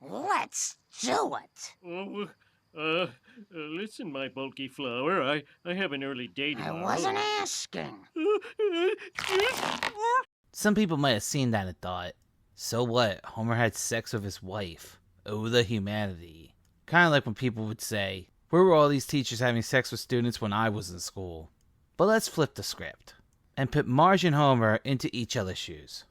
Let's do it. Listen, my bulky flower, I have an early date I tomorrow. wasn't asking. Some people might have seen that and thought, so what, Homer had sex with his wife. Oh, the humanity. Kind of like when people would say, where were all these teachers having sex with students when I was in school? But let's flip the script and put Marge and Homer into each other's shoes.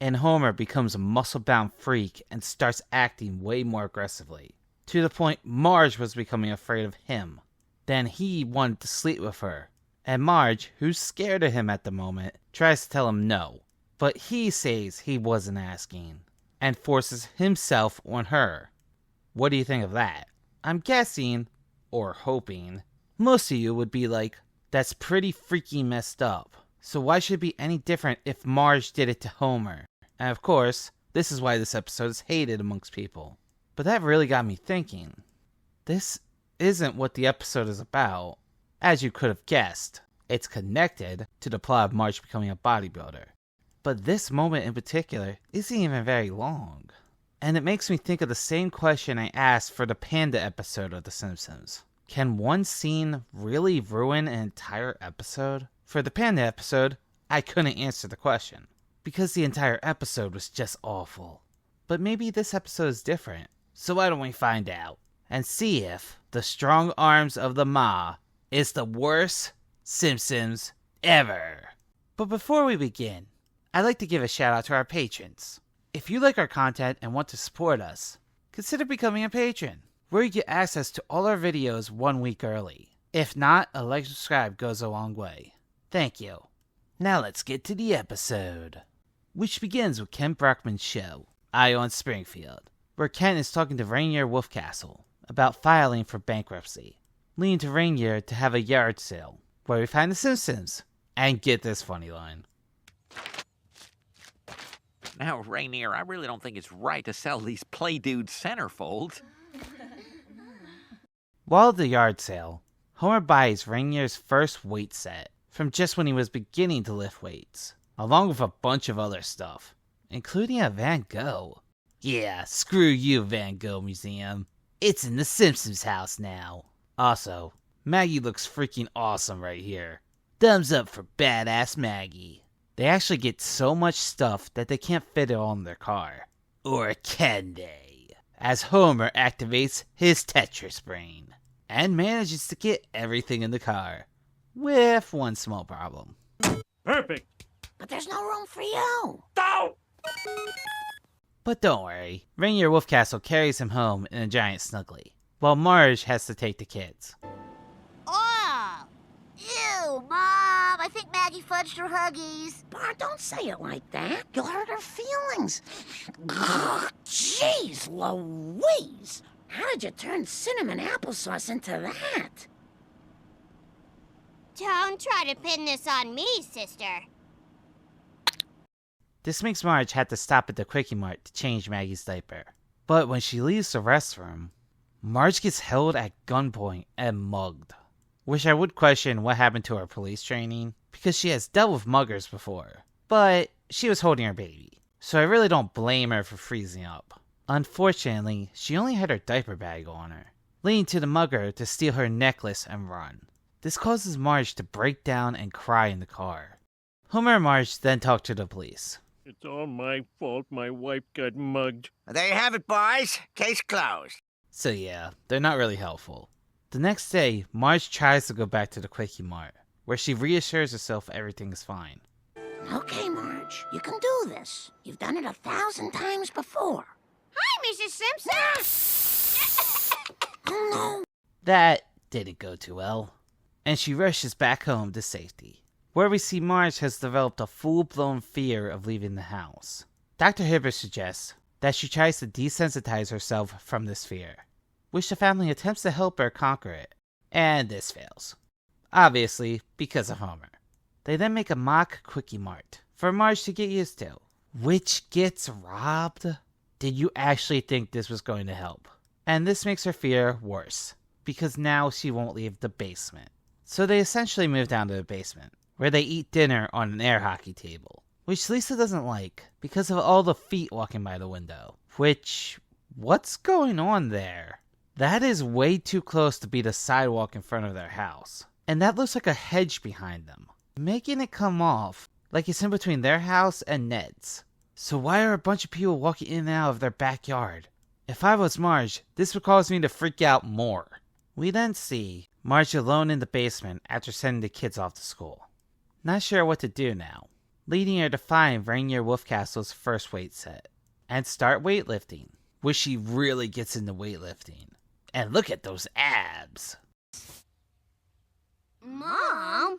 And Homer becomes a muscle-bound freak and starts acting way more aggressively, to the point Marge was becoming afraid of him. Then he wanted to sleep with her, and Marge, who's scared of him at the moment, tries to tell him no. But he says he wasn't asking, and forces himself on her. What do you think of that? I'm guessing, or hoping, most of you would be like, that's pretty freaky messed up. So why should it be any different if Marge did it to Homer? And of course, this is why this episode is hated amongst people. But that really got me thinking. This isn't what the episode is about. As you could have guessed, it's connected to the plot of Marge becoming a bodybuilder. But this moment in particular isn't even very long. And it makes me think of the same question I asked for the Panda episode of The Simpsons. Can one scene really ruin an entire episode? For the Panda episode, I couldn't answer the question, because the entire episode was just awful. But maybe this episode is different. So why don't we find out, and see if the strong arms of the Ma is the worst Simpsons ever. But before we begin, I'd like to give a shout out to our patrons. If you like our content and want to support us, consider becoming a patron, where you get access to all our videos 1 week early. If not, a like and subscribe goes a long way. Thank you. Now let's get to the episode, which begins with Kent Brockman's show, Eye on Springfield, where Kent is talking to Rainier Wolfcastle about filing for bankruptcy, leading to Rainier to have a yard sale, where we find the Simpsons, and get this funny line. Now, Rainier, I really don't think it's right to sell these Play Dude centerfolds. While at the yard sale, Homer buys Rainier's first weight set from just when he was beginning to lift weights, along with a bunch of other stuff, including a Van Gogh. Yeah, screw you, Van Gogh Museum. It's in the Simpsons house now. Also, Maggie looks freaking awesome right here. Thumbs up for badass Maggie. They actually get so much stuff that they can't fit it all in their car. Or can they? As Homer activates his Tetris brain and manages to get everything in the car, with one small problem. Perfect. But there's no room for you. No! But don't worry, Rainier Wolfcastle carries him home in a giant snuggly, while Marge has to take the kids. Oh! Ew, Mom! I think Maggie fudged her Huggies. Bart, don't say it like that. You'll hurt her feelings. Jeez Louise! How did you turn cinnamon applesauce into that? Don't try to pin this on me, sister. This makes Marge have to stop at the Quickie Mart to change Maggie's diaper. But when she leaves the restroom, Marge gets held at gunpoint and mugged. Which I would question what happened to her police training, because she has dealt with muggers before. But she was holding her baby, so I really don't blame her for freezing up. Unfortunately, she only had her diaper bag on her, leading to the mugger to steal her necklace and run. This causes Marge to break down and cry in the car. Homer and Marge then talk to the police. It's all my fault my wife got mugged. There you have it, boys. Case closed. So yeah, they're not really helpful. The next day, Marge tries to go back to the Quickie Mart, where she reassures herself everything is fine. Okay, Marge, you can do this. You've done it 1,000 times before. Hi, Mrs. Simpson! Oh, no. That didn't go too well, and she rushes back home to safety, where we see Marge has developed a full-blown fear of leaving the house. Dr. Hibbert suggests that she tries to desensitize herself from this fear, which the family attempts to help her conquer it, and this fails. Obviously, because of Homer. They then make a mock Quickie Mart for Marge to get used to, which gets robbed. Did you actually think this was going to help? And this makes her fear worse, because now she won't leave the basement. So they essentially move down to the basement, where they eat dinner on an air hockey table, which Lisa doesn't like because of all the feet walking by the window. What's going on there? That is way too close to be the sidewalk in front of their house. And that looks like a hedge behind them, making it come off like it's in between their house and Ned's. So why are a bunch of people walking in and out of their backyard? If I was Marge, this would cause me to freak out more. We then see Marge alone in the basement after sending the kids off to school. Not sure what to do now, leading her to find Rainier Wolfcastle's first weight set and start weightlifting, which she really gets into weightlifting. And look at those abs! Mom?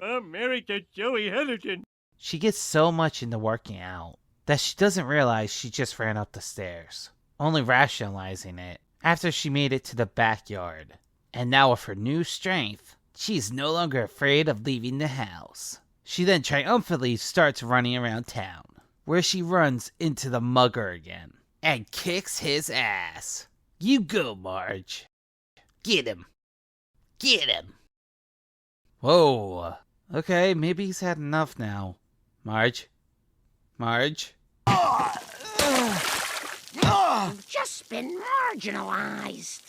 I'm married to Joey Henderson. She gets so much into working out that she doesn't realize she just ran up the stairs, only rationalizing it after she made it to the backyard. And now with her new strength, she's no longer afraid of leaving the house. She then triumphantly starts running around town, where she runs into the mugger again and kicks his ass. You go, Marge. Get him. Get him. Whoa. Okay, maybe he's had enough now. Marge? Marge? You've just been marginalized.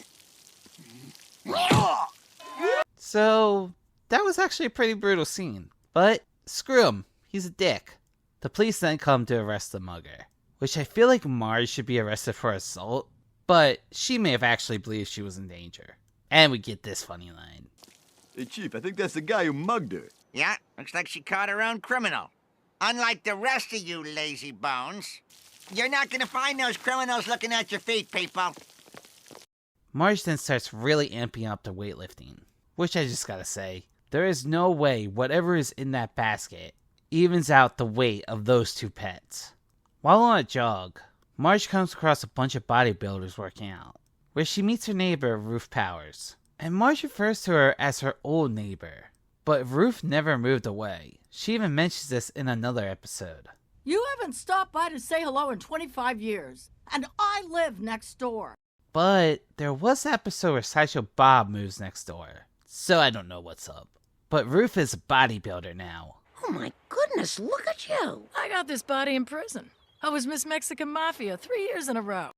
So, that was actually a pretty brutal scene. But, screw him. He's a dick. The police then come to arrest the mugger, which I feel like Marge should be arrested for assault, but she may have actually believed she was in danger. And we get this funny line. Hey, Chief, I think that's the guy who mugged her. Yeah, looks like she caught her own criminal. Unlike the rest of you lazy bones, you're not gonna find those criminals looking at your feet, people. Marge then starts really amping up the weightlifting, which I just gotta say, there is no way whatever is in that basket evens out the weight of those two pets. While on a jog, Marge comes across a bunch of bodybuilders working out, where she meets her neighbor, Ruth Powers. And Marge refers to her as her old neighbor, but Ruth never moved away. She even mentions this in another episode. You haven't stopped by to say hello in 25 years, and I live next door. But there was an episode where Sideshow Bob moves next door, so I don't know what's up. But Ruth is a bodybuilder now. Oh my goodness, look at you. I got this body in prison. I was Miss Mexican Mafia 3 years in a row.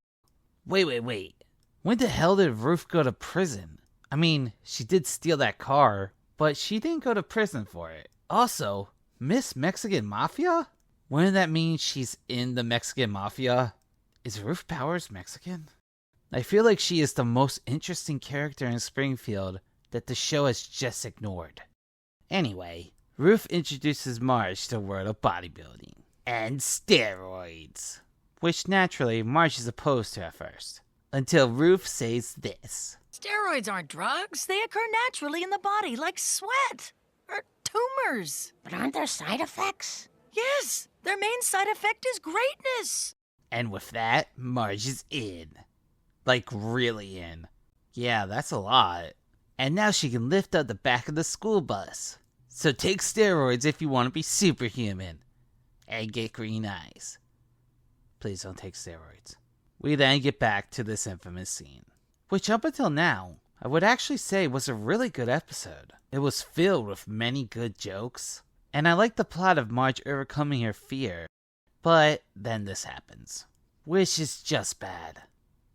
Wait. When the hell did Ruth go to prison? I mean, she did steal that car, but she didn't go to prison for it. Also, Miss Mexican Mafia? Wouldn't that mean she's in the Mexican Mafia? Is Ruth Powers Mexican? I feel like she is the most interesting character in Springfield that the show has just ignored. Anyway, Ruth introduces Marge to the world of bodybuilding and steroids, which naturally Marge is opposed to at first, until Ruth says this. Steroids aren't drugs. They occur naturally in the body, like sweat or tumors. But aren't there side effects? Yes, their main side effect is greatness. And with that, Marge is in. Like, really in. Yeah, that's a lot. And now she can lift up the back of the school bus. So take steroids if you want to be superhuman. And get green eyes. Please don't take steroids. We then get back to this infamous scene, which up until now, I would actually say was a really good episode. It was filled with many good jokes, and I like the plot of Marge overcoming her fear. But then this happens, which is just bad.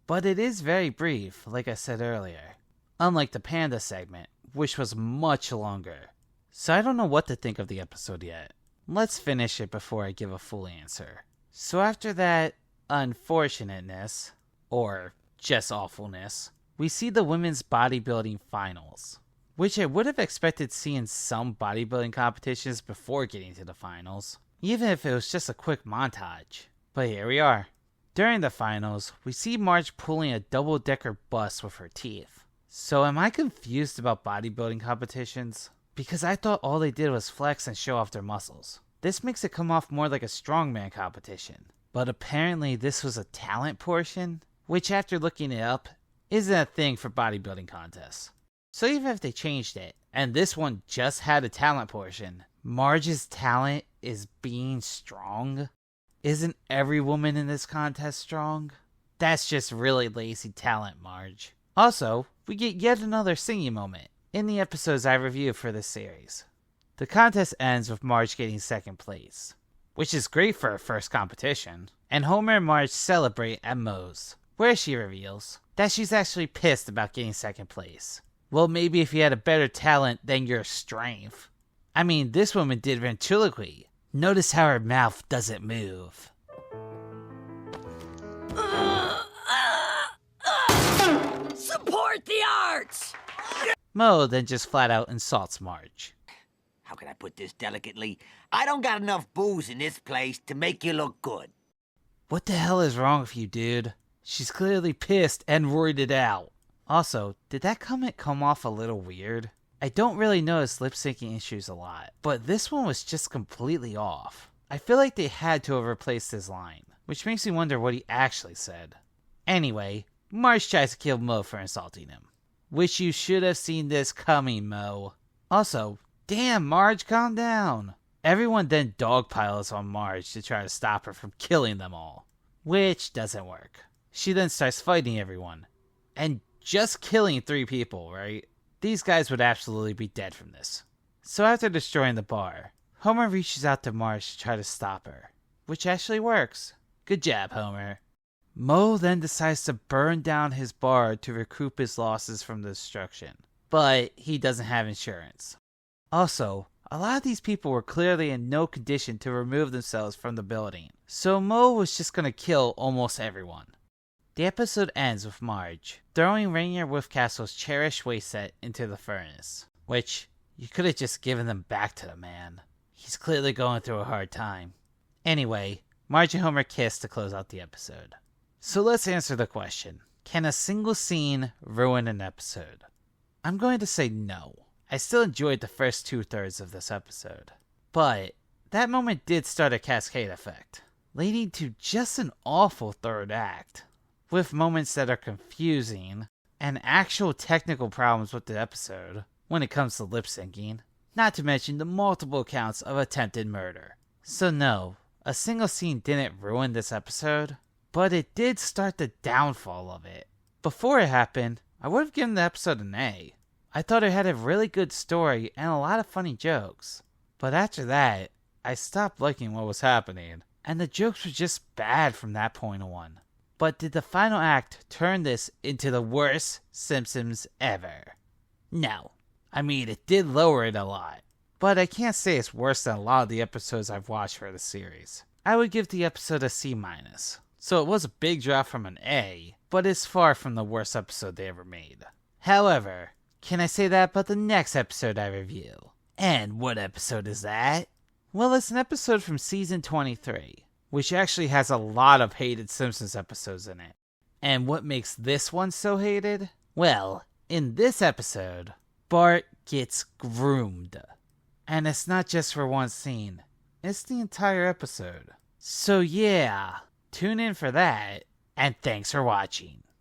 But it is very brief, like I said earlier, unlike the Panda segment, which was much longer. So I don't know what to think of the episode yet. Let's finish it before I give a full answer. So after that unfortunateness, or just awfulness, we see the women's bodybuilding finals, which I would have expected seeing some bodybuilding competitions before getting to the finals, even if it was just a quick montage. But here we are. During the finals, we see Marge pulling a double-decker bus with her teeth. So am I confused about bodybuilding competitions? Because I thought all they did was flex and show off their muscles. This makes it come off more like a strongman competition. But apparently this was a talent portion, which after looking it up, isn't a thing for bodybuilding contests. So even if they changed it, and this one just had a talent portion, Marge's talent is being strong? Isn't every woman in this contest strong? That's just really lazy talent, Marge. Also, we get yet another singing moment in the episodes I reviewed for this series. The contest ends with Marge getting second place, which is great for her first competition, and Homer and Marge celebrate at Moe's, where she reveals that she's actually pissed about getting second place. Well, maybe if you had a better talent than your strength. I mean, this woman did ventriloquy. Notice how her mouth doesn't move. Support the arts! Moe then just flat out insults Marge. How can I put this delicately? I don't got enough booze in this place to make you look good. What the hell is wrong with you, dude? She's clearly pissed and roided out. Also, did that comment come off a little weird? I don't really notice lip-syncing issues a lot, but this one was just completely off. I feel like they had to have replaced his line, which makes me wonder what he actually said. Anyway, Marge tries to kill Moe for insulting him. Wish you should have seen this coming, Moe. Also, damn, Marge, calm down. Everyone then dogpiles on Marge to try to stop her from killing them all, which doesn't work. She then starts fighting everyone, and just killing 3 people, right? These guys would absolutely be dead from this. So after destroying the bar, Homer reaches out to Marge to try to stop her, which actually works. Good job, Homer. Moe then decides to burn down his bar to recoup his losses from the destruction, but he doesn't have insurance. Also, a lot of these people were clearly in no condition to remove themselves from the building, so Moe was just gonna kill almost everyone. The episode ends with Marge throwing Rainier Wolfcastle's cherished waste set into the furnace, which you could have just given them back to the man. He's clearly going through a hard time. Anyway, Marge and Homer kiss to close out the episode. So let's answer the question. Can a single scene ruin an episode? I'm going to say no. I still enjoyed the first 2/3 of this episode. But that moment did start a cascade effect, leading to just an awful third act, with moments that are confusing and actual technical problems with the episode when it comes to lip syncing, not to mention the multiple accounts of attempted murder. So no, a single scene didn't ruin this episode, but it did start the downfall of it. Before it happened, I would have given the episode an A. I thought it had a really good story and a lot of funny jokes. But after that, I stopped liking what was happening, and the jokes were just bad from that point on. But did the final act turn this into the worst Simpsons ever? No. I mean, it did lower it a lot, but I can't say it's worse than a lot of the episodes I've watched for the series. I would give the episode a C-. So it was a big drop from an A, but it's far from the worst episode they ever made. However, can I say that about the next episode I review? And what episode is that? Well, it's an episode from season 23, which actually has a lot of hated Simpsons episodes in it. And what makes this one so hated? Well, in this episode, Bart gets groomed. And it's not just for one scene, it's the entire episode. So yeah, tune in for that, and thanks for watching.